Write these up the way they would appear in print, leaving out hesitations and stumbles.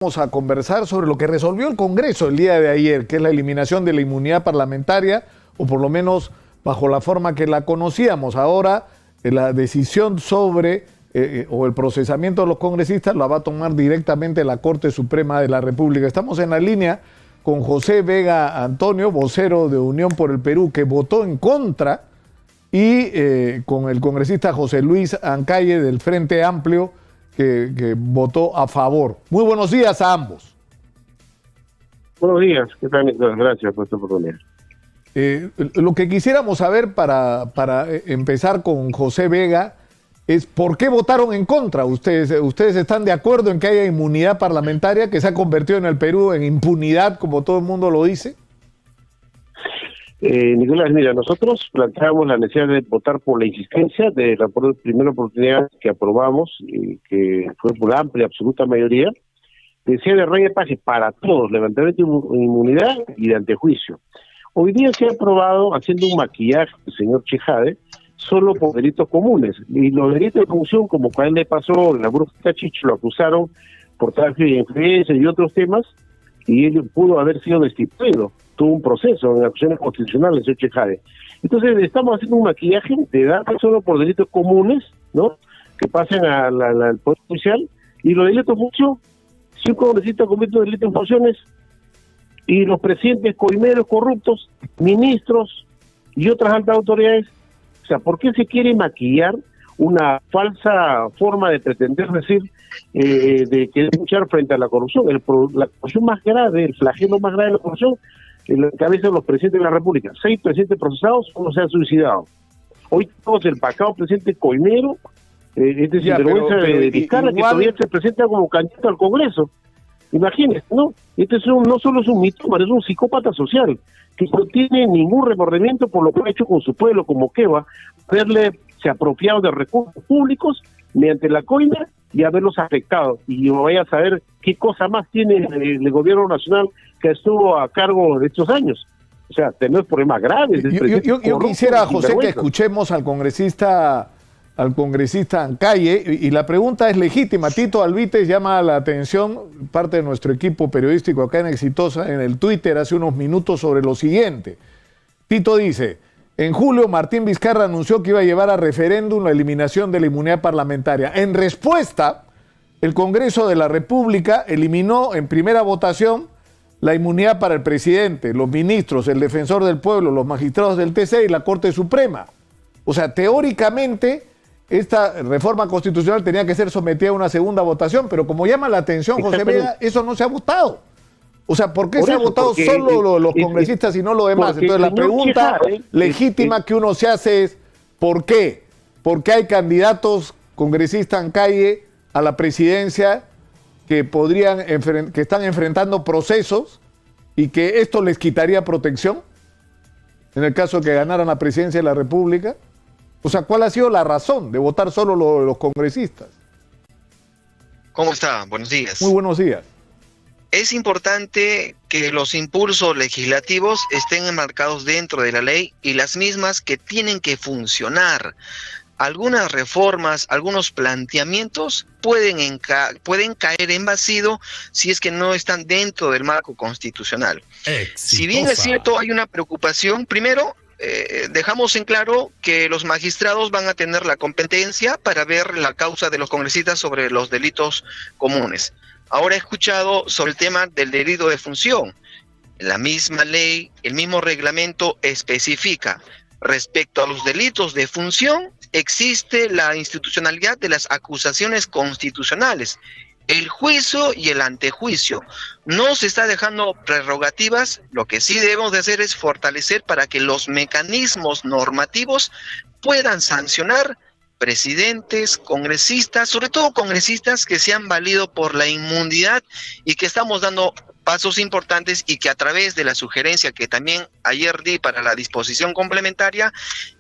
Vamos a conversar sobre lo que resolvió el Congreso el día de ayer, que es la eliminación de la inmunidad parlamentaria, o por lo menos bajo la forma que la conocíamos. Ahora, la decisión sobre o el procesamiento de los congresistas la va a tomar directamente la Corte Suprema de la República. Estamos en la línea con José Vega Antonio, vocero de Unión por el Perú, que votó en contra, y con el congresista José Luis Ancalle del Frente Amplio, que votó a favor. Muy buenos días a ambos. Buenos días, ¿qué tal? Gracias por esta oportunidad. Lo que quisiéramos saber para empezar con José Vega es por qué votaron en contra. ¿Ustedes están de acuerdo en que haya inmunidad parlamentaria que se ha convertido en el Perú en impunidad, como todo el mundo lo dice? Nicolás, mira, nosotros planteamos la necesidad de votar por la insistencia de la primera oportunidad que aprobamos, y que fue por amplia, absoluta mayoría, decía de rey de paz para todos, levantamiento de inmunidad y de antejuicio. Hoy día se ha aprobado, haciendo un maquillaje del señor Chejade, solo por delitos comunes. Y los delitos de corrupción, como a él le pasó, la bruja Chicho lo acusaron por tráfico de influencia y otros temas, y él pudo haber sido destituido. Tuvo un proceso en acciones constitucionales, el señor Chejade. Entonces, estamos haciendo un maquillaje de dar solo por delitos comunes, ¿no?, que pasen al Poder Judicial, y los delitos de función. Si un congresista comete un delito en funciones, y los presidentes coimeros corruptos, ministros y otras altas autoridades, o sea, ¿por qué se quiere maquillar una falsa forma de pretender decir de querer luchar frente a la corrupción? La corrupción más grave, el flagelo más grave de la corrupción, en la cabeza de los presidentes de la República. 6 presidentes procesados, uno se ha suicidado. Hoy tenemos el pacado presidente coimero, este sinvergüenza de Vizcarra, que todavía se presenta como candidato al Congreso. Imagínense, ¿no? Este no solo es un mitómano, es un psicópata social, que no tiene ningún remordimiento por lo que ha hecho con su pueblo, como Keva, haberse apropiado de recursos públicos mediante la coima y haberlos afectado. Y no vaya a saber qué cosa más tiene el gobierno nacional que estuvo a cargo de estos años. O sea, tenemos problemas graves. Yo quisiera, José, que escuchemos al congresista Ancalle, y la pregunta es legítima. Tito Alvites llama la atención, parte de nuestro equipo periodístico acá en Exitosa, en el Twitter hace unos minutos, sobre lo siguiente. Tito dice: en julio Martín Vizcarra anunció que iba a llevar a referéndum la eliminación de la inmunidad parlamentaria. En respuesta, el Congreso de la República eliminó en primera votación la inmunidad para el presidente, los ministros, el defensor del pueblo, los magistrados del TC y la Corte Suprema. O sea, teóricamente, esta reforma constitucional tenía que ser sometida a una segunda votación, pero como llama la atención, José Vega, eso no se ha votado. O sea, ¿por qué se ha votado solo los congresistas y no los demás? Entonces, la pregunta legítima que uno se hace es: ¿por qué? ¿Por qué hay candidatos congresistas en calle a la presidencia que están enfrentando procesos y que esto les quitaría protección en el caso de que ganaran la presidencia de la República? O sea, ¿cuál ha sido la razón de votar solo los congresistas? ¿Cómo está? Buenos días. Muy buenos días. Es importante que los impulsos legislativos estén enmarcados dentro de la ley y las mismas que tienen que funcionar. Algunas reformas, algunos planteamientos pueden caer en vacío si es que no están dentro del marco constitucional. Si bien es cierto, hay una preocupación, primero, dejamos en claro que los magistrados van a tener la competencia para ver la causa de los congresistas sobre los delitos comunes. Ahora he escuchado sobre el tema del delito de función. La misma ley, el mismo reglamento especifica: respecto a los delitos de función, existe la institucionalidad de las acusaciones constitucionales, el juicio y el antejuicio. No se está dejando prerrogativas. Lo que sí debemos de hacer es fortalecer para que los mecanismos normativos puedan sancionar presidentes, congresistas, sobre todo congresistas que se han valido por la inmunidad y que estamos dando pasos importantes, y que a través de la sugerencia que también ayer di para la disposición complementaria,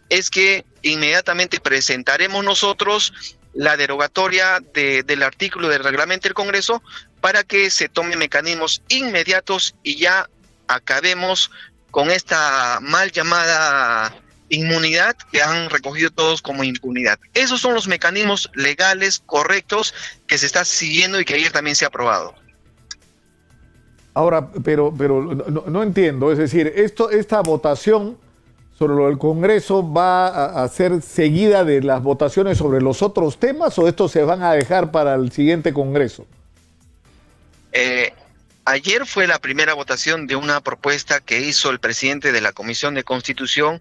es que inmediatamente presentaremos nosotros la derogatoria del artículo del reglamento del Congreso para que se tomen mecanismos inmediatos y ya acabemos con esta mal llamada inmunidad que han recogido todos como impunidad. Esos son los mecanismos legales correctos que se está siguiendo y que ayer también se ha aprobado. Ahora, pero no entiendo, es decir, esta votación sobre lo del Congreso va a ser seguida de las votaciones sobre los otros temas, o estos se van a dejar para el siguiente Congreso. Ayer fue la primera votación de una propuesta que hizo el presidente de la Comisión de Constitución,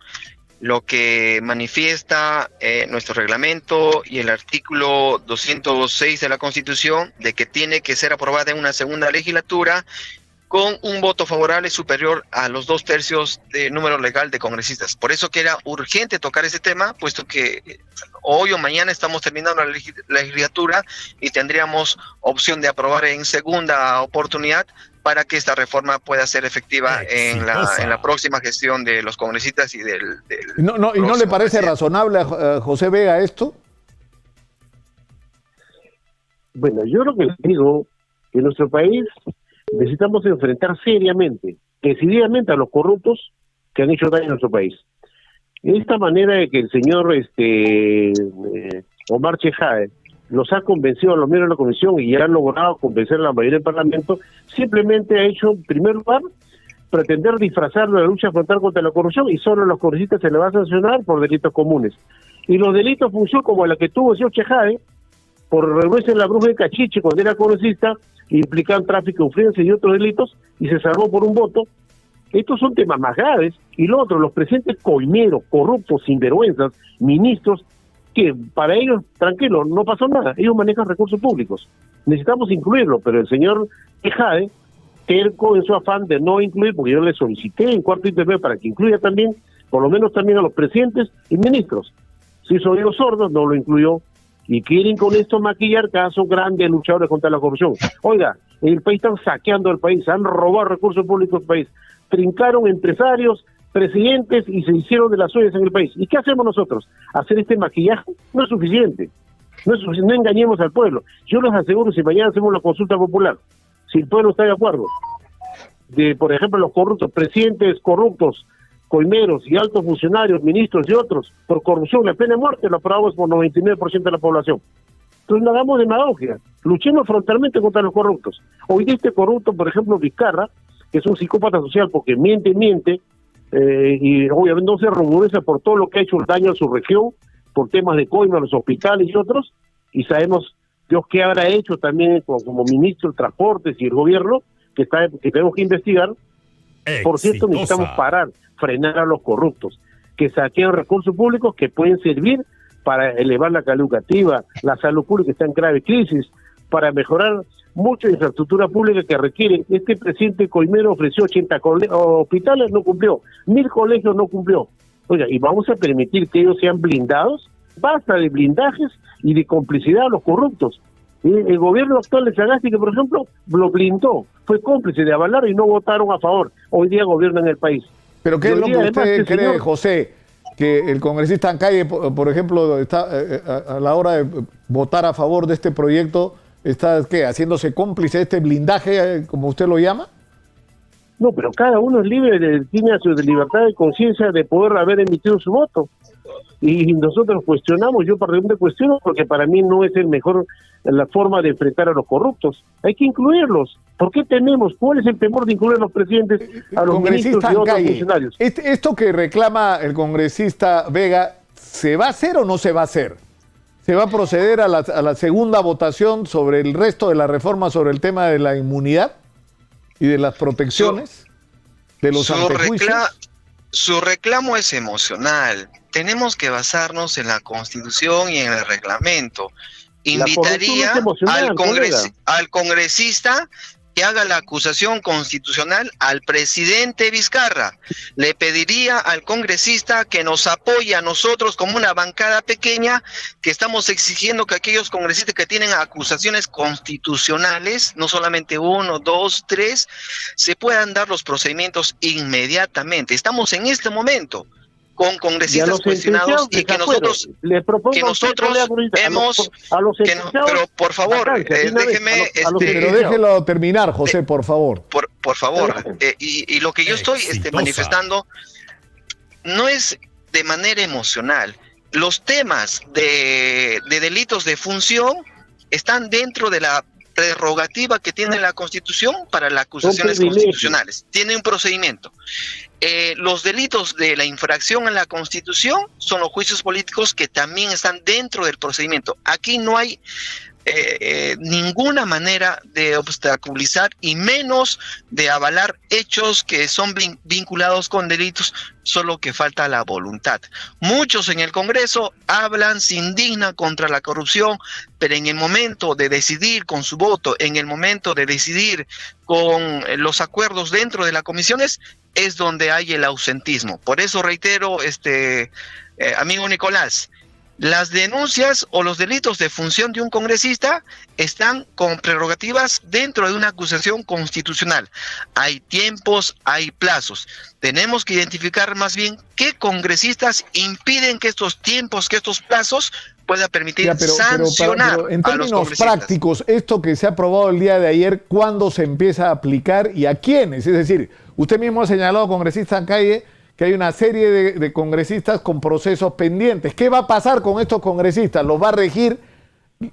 lo que manifiesta nuestro reglamento y el artículo 206 de la Constitución, de que tiene que ser aprobada en una segunda legislatura con un voto favorable superior a los 2/3 de número legal de congresistas. Por eso que era urgente tocar ese tema, puesto que hoy o mañana estamos terminando la legislatura y tendríamos opción de aprobar en segunda oportunidad para que esta reforma pueda ser efectiva en la próxima gestión de los congresistas y del ¿No le parece razonable a José Vega esto? Bueno, yo lo que les digo, que en nuestro país necesitamos enfrentar seriamente, decididamente a los corruptos que han hecho daño a nuestro país. Esta manera de que el señor Omar Chejade los ha convencido a los miembros de la comisión y ya han logrado convencer a la mayoría del Parlamento, simplemente ha hecho, en primer lugar, pretender disfrazar la lucha frontal contra la corrupción, y solo a los congresistas se les va a sancionar por delitos comunes. Y los delitos función como la que tuvo el señor Chejade, por reunirse en la Bruja de Cachiche cuando era congresista, implican tráfico de influencia y otros delitos, y se salvó por un voto. Estos son temas más graves. Y lo otro, los presidentes coimeros, corruptos, sinvergüenzas, ministros, que para ellos, tranquilo, no pasó nada, ellos manejan recursos públicos. Necesitamos incluirlo, pero el señor Tejade, terco en su afán de no incluir, porque yo le solicité en cuarto intermedio para que incluya también, por lo menos también a los presidentes y ministros. Si hizo oídos sordos, no lo incluyó, y quieren con esto maquillar que son grandes luchadores contra la corrupción. Oiga, en el país están saqueando el país, han robado recursos públicos del país, trincaron empresarios, presidentes y se hicieron de las suyas en el país. ¿Y qué hacemos nosotros? ¿Hacer este maquillaje? No es suficiente. No engañemos al pueblo. Yo les aseguro, si mañana hacemos la consulta popular, si el pueblo está de acuerdo, de, por ejemplo, los corruptos, presidentes corruptos, coimeros y altos funcionarios, ministros y otros, por corrupción, la pena de muerte, lo aprobamos por 99% de la población. Entonces no hagamos demagogia, luchemos frontalmente contra los corruptos. Hoy de este corrupto, por ejemplo, Vizcarra, que es un psicópata social porque miente, y obviamente no se ruboriza por todo lo que ha hecho el daño a su región, por temas de coima, los hospitales y otros, y sabemos Dios qué habrá hecho también como ministro de Transportes y el gobierno, que tenemos que investigar. Por cierto, necesitamos frenar a los corruptos, que saquean recursos públicos que pueden servir para elevar la calidad educativa, la salud pública está en grave crisis, para mejorar mucha infraestructura pública que requiere. Este presidente coimero ofreció 80 hospitales, no cumplió, 1000 colegios no cumplió. Oiga, ¿y vamos a permitir que ellos sean blindados? Basta de blindajes y de complicidad a los corruptos. El gobierno actual de Sagasti, que por ejemplo lo blindó, fue cómplice de avalar y no votaron a favor. Hoy día gobiernan el país. ¿Pero qué es lo que usted cree, José? Que el congresista Ancalle, por ejemplo, está a la hora de votar a favor de este proyecto, ¿está haciéndose cómplice de este blindaje, como usted lo llama? No, pero cada uno es libre, tiene su libertad de conciencia de poder haber emitido su voto. Y nosotros cuestionamos, yo particularmente cuestiono, porque para mí no es la forma de enfrentar a los corruptos. Hay que incluirlos. ¿Por qué tememos? ¿Cuál es el temor de incluir a los presidentes, a los ministros y a otros funcionarios? ¿Esto que reclama el congresista Vega, se va a hacer o no se va a hacer? ¿Se va a proceder a la segunda votación sobre el resto de la reforma sobre el tema de la inmunidad y de las protecciones de los antejuicios? Su reclamo es emocional. Tenemos que basarnos en la Constitución y en el reglamento. Invitaría al congresista que haga la acusación constitucional al presidente Vizcarra. Le pediría al congresista que nos apoye a nosotros como una bancada pequeña, que estamos exigiendo que aquellos congresistas que tienen acusaciones constitucionales, no solamente 1, 2, 3, se puedan dar los procedimientos inmediatamente. Estamos en este momento con congresistas cuestionados y que nosotros hemos pero por favor déjeme pero déjelo terminar, José, por favor. Por favor, y lo que yo estoy manifestando no es de manera emocional. Los temas de delitos de función están dentro de prerrogativa que tiene la Constitución para las acusaciones constitucionales. Tiene un procedimiento. Los delitos de la infracción a la Constitución son los juicios políticos que también están dentro del procedimiento. Aquí no hay ninguna manera de obstaculizar y menos de avalar hechos que son vinculados con delitos, solo que falta la voluntad. Muchos en el Congreso hablan, se indignan contra la corrupción, pero en el momento de decidir con su voto, en el momento de decidir con los acuerdos dentro de las comisiones, es donde hay el ausentismo. Por eso reitero, amigo Nicolás, las denuncias o los delitos de función de un congresista están con prerrogativas dentro de una acusación constitucional. Hay tiempos, hay plazos. Tenemos que identificar más bien qué congresistas impiden que estos tiempos, que estos plazos pueda permitir sancionar pero en a los términos congresistas. prácticos, esto que se ha aprobado el día de ayer, ¿cuándo se empieza a aplicar y a quiénes? Es decir, usted mismo ha señalado, congresista Ancalle, que hay una serie de congresistas con procesos pendientes. ¿Qué va a pasar con estos congresistas? ¿Los va a regir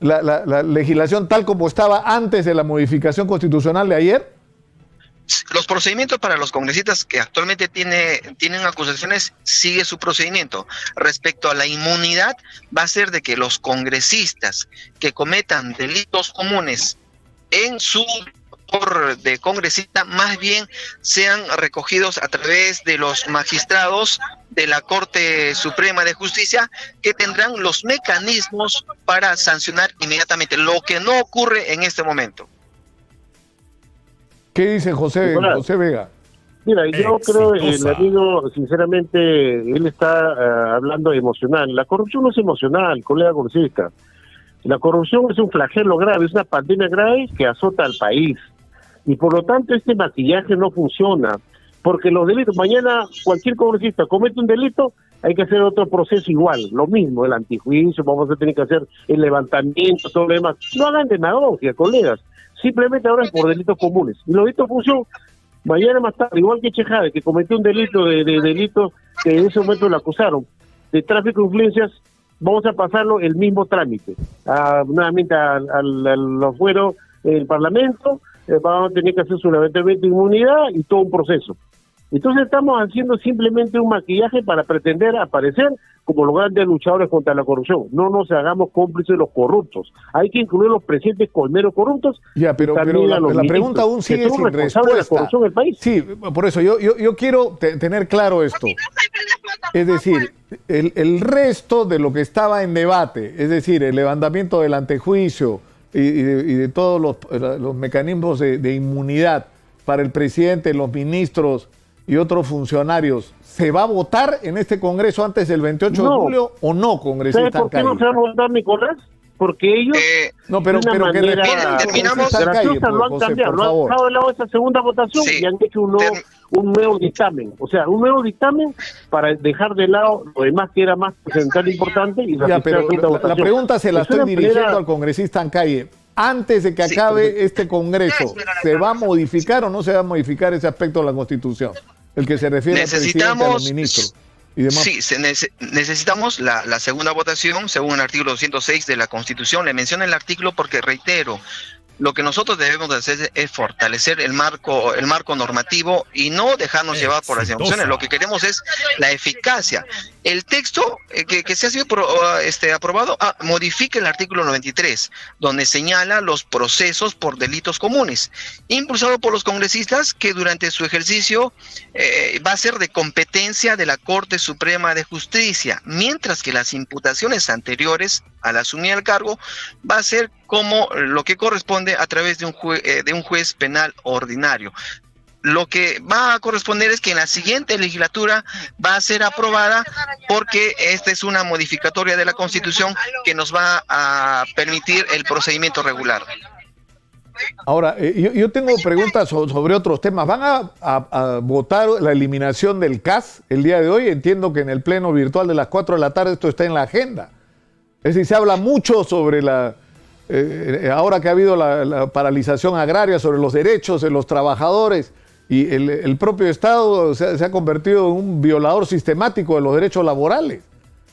la legislación tal como estaba antes de la modificación constitucional de ayer? Los procedimientos para los congresistas que actualmente tienen acusaciones sigue su procedimiento. Respecto a la inmunidad, va a ser de que los congresistas que cometan delitos comunes en su de congresista más bien sean recogidos a través de los magistrados de la Corte Suprema de Justicia, que tendrán los mecanismos para sancionar inmediatamente, lo que no ocurre en este momento. ¿Qué dice José Vega? Mira, yo creo, el amigo, sinceramente, él está hablando emocional. La corrupción no es emocional, colega congresista. La corrupción es un flagelo grave, es una pandemia grave que azota al país. Y por lo tanto este maquillaje no funciona, porque los delitos, mañana cualquier congresista comete un delito, hay que hacer otro proceso igual, lo mismo, el antijuicio, vamos a tener que hacer el levantamiento, todo lo demás. No hagan demagogia, colegas, simplemente ahora es por delitos comunes. Y los delitos de función, mañana más tarde, igual que Chejade, que cometió un delito de delito que en ese momento lo acusaron, de tráfico de influencias, vamos a pasarlo el mismo trámite, nuevamente a los fueros del Parlamento, vamos a tener que hacer su levantamiento de inmunidad y todo un proceso. Entonces estamos haciendo simplemente un maquillaje para pretender aparecer como los grandes luchadores contra la corrupción. No nos hagamos cómplices de los corruptos. Hay que incluir los presidentes colmeros corruptos. Ya, pero la pregunta aún sigue sin respuesta. De la corrupción del país. Sí, por eso yo quiero tener claro esto. Es decir, el resto de lo que estaba en debate, es decir, el levantamiento del antejuicio, y de todos los mecanismos de inmunidad para el presidente, los ministros y otros funcionarios, ¿se va a votar en este Congreso antes del 28 de julio o no, congresista? ¿Sabe por qué no se va a votar, Nicolás? Porque ellos pero que terminamos graciosa lo han cambiado, lo han dejado de lado esa segunda votación y han hecho un nuevo dictamen, o sea, un nuevo dictamen para dejar de lado lo demás que era más central importante. Y la pregunta se la estoy dirigiendo al congresista Ancalle. Antes de que acabe este Congreso, ¿se va a modificar o no se va a modificar ese aspecto de la Constitución? El que se refiere al presidente, a los ministros y demás. Sí, necesitamos la segunda votación según el artículo 206 de la Constitución. Le menciono el artículo porque, reitero, lo que nosotros debemos de hacer es fortalecer el marco normativo y no dejarnos llevar por las emociones. Lo que queremos es la eficacia. El texto que se ha sido aprobado modifica el artículo 93, donde señala los procesos por delitos comunes, impulsado por los congresistas que durante su ejercicio va a ser de competencia de la Corte Suprema de Justicia, mientras que las imputaciones anteriores al asumir el cargo va a ser como lo que corresponde a través de un juez penal ordinario. Lo que va a corresponder es que en la siguiente legislatura va a ser aprobada porque esta es una modificatoria de la Constitución que nos va a permitir el procedimiento regular. Ahora, yo tengo preguntas sobre otros temas. ¿Van a votar la eliminación del CAS el día de hoy? Entiendo que en el pleno virtual de las 4 de la tarde esto está en la agenda. Es decir, se habla mucho sobre ahora que ha habido la paralización agraria, sobre los derechos de los trabajadores, y el propio Estado se ha convertido en un violador sistemático de los derechos laborales.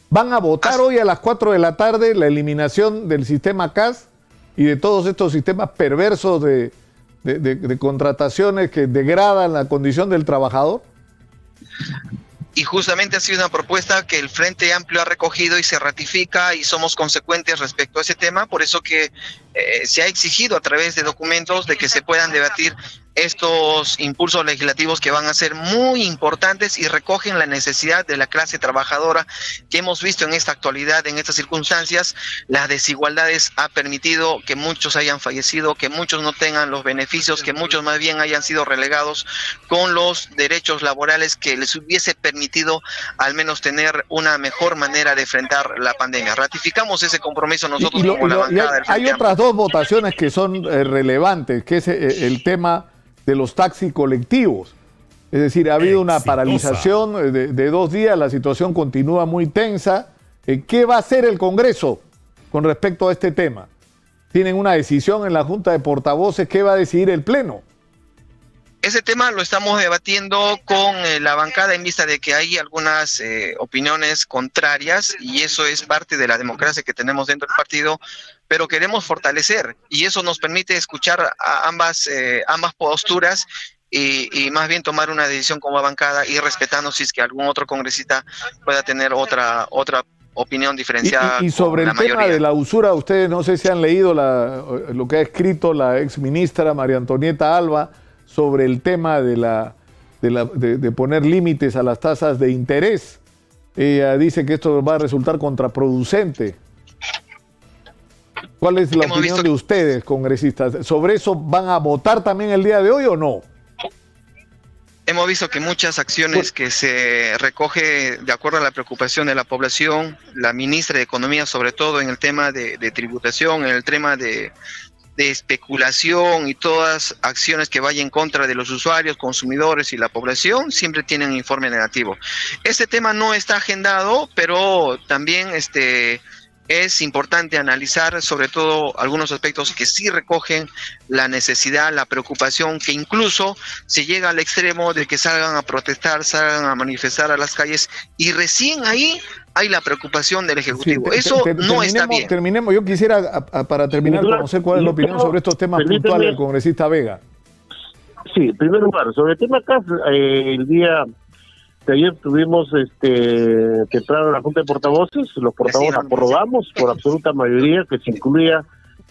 ¿Van a votar hoy a las 4 de la tarde la eliminación del sistema CAS? y de todos estos sistemas perversos de contrataciones que degradan la condición del trabajador? Y justamente ha sido una propuesta que el Frente Amplio ha recogido y se ratifica, y somos consecuentes respecto a ese tema. Por eso que se ha exigido a través de documentos de que se puedan debatir estos impulsos legislativos que van a ser muy importantes y recogen la necesidad de la clase trabajadora que hemos visto en esta actualidad, en estas circunstancias. Las desigualdades ha permitido que muchos hayan fallecido, que muchos no tengan los beneficios, que muchos más bien hayan sido relegados con los derechos laborales que les hubiese permitido al menos tener una mejor manera de enfrentar la pandemia. Ratificamos ese compromiso nosotros como la bancada del Frente Hay otras dos votaciones que son relevantes, que es el tema de los taxis colectivos. Es decir, ha habido una paralización de 2 días, la situación continúa muy tensa. ¿Qué va a hacer el Congreso con respecto a este tema? Tienen una decisión en la Junta de Portavoces. ¿Qué va a decidir el Pleno? Ese tema lo estamos debatiendo con la bancada en vista de que hay algunas opiniones contrarias, y eso es parte de la democracia que tenemos dentro del partido, pero queremos fortalecer, y eso nos permite escuchar a ambas posturas y más bien tomar una decisión como bancada y respetando si es que algún otro congresista pueda tener otra opinión diferenciada. Y sobre el tema de la usura, ustedes no sé si han leído lo que ha escrito la ex ministra María Antonieta Alba sobre el tema de poner límites a las tasas de interés. Ella dice que esto va a resultar contraproducente. ¿Cuál es la opinión de ustedes, congresistas? ¿Sobre eso van a votar también el día de hoy o no? Hemos visto que muchas acciones que se recoge de acuerdo a la preocupación de la población, la ministra de Economía sobre todo en el tema de tributación, en el tema de especulación y todas acciones que vayan en contra de los usuarios, consumidores y la población, siempre tienen un informe negativo. Este tema no está agendado, pero también es importante analizar sobre todo algunos aspectos que sí recogen la necesidad, la preocupación, que incluso se llega al extremo de que salgan a protestar, salgan a manifestar a las calles, y recién ahí hay la preocupación del Ejecutivo. Sí, eso no está bien. Terminemos. Yo quisiera, para terminar, conocer cuál es la opinión sobre estos temas puntuales del congresista Vega. Sí, en primer lugar, sobre el tema CAS, el día de ayer tuvimos temprano en la Junta de Portavoces, los portavoces aprobamos por absoluta mayoría que se incluya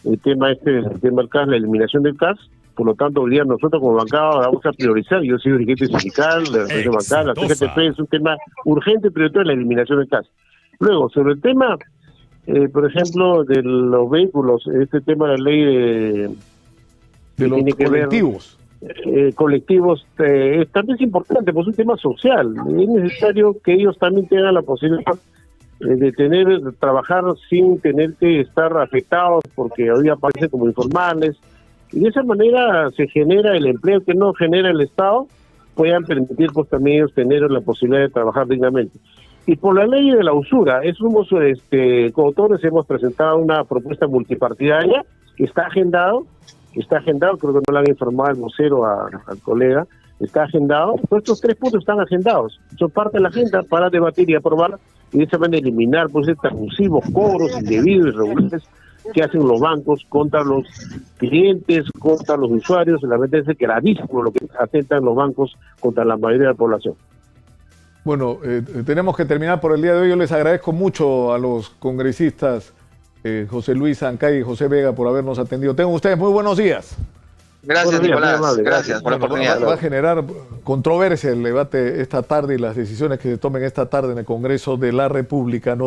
el tema del CAS, la eliminación del CAS. Por lo tanto, hoy día nosotros como bancada vamos a priorizar. Yo soy dirigente sindical, de la Asociación Bancaria, la CGTP, es un tema urgente y prioritario, la eliminación del CAS. Luego, sobre el tema, por ejemplo, de los vehículos, este tema de la ley de los colectivos. Colectivos también es importante, pues es un tema social. Es necesario que ellos también tengan la posibilidad de trabajar sin tener que estar afectados porque hoy aparecen como informales, y de esa manera se genera el empleo que no genera el Estado, puedan permitir pues también ellos tener la posibilidad de trabajar dignamente. Y por la ley de la usura, somos coautores, hemos presentado una propuesta multipartidaria que está agendado, creo que no le han informado al vocero al colega, está agendado. Pues estos 3 puntos están agendados, son parte de la agenda para debatir y aprobar, y de esa manera eliminar pues estos abusivos cobros indebidos y irregulares que hacen los bancos contra los clientes, contra los usuarios. La verdad es gravísimo lo que atentan los bancos contra la mayoría de la población. Bueno, tenemos que terminar por el día de hoy. Yo les agradezco mucho a los congresistas José Luis Ancay y José Vega por habernos atendido. Tengan ustedes muy buenos días. Gracias, Nicolás. Gracias por la oportunidad. Va a generar controversia el debate esta tarde y las decisiones que se tomen esta tarde en el Congreso de la República.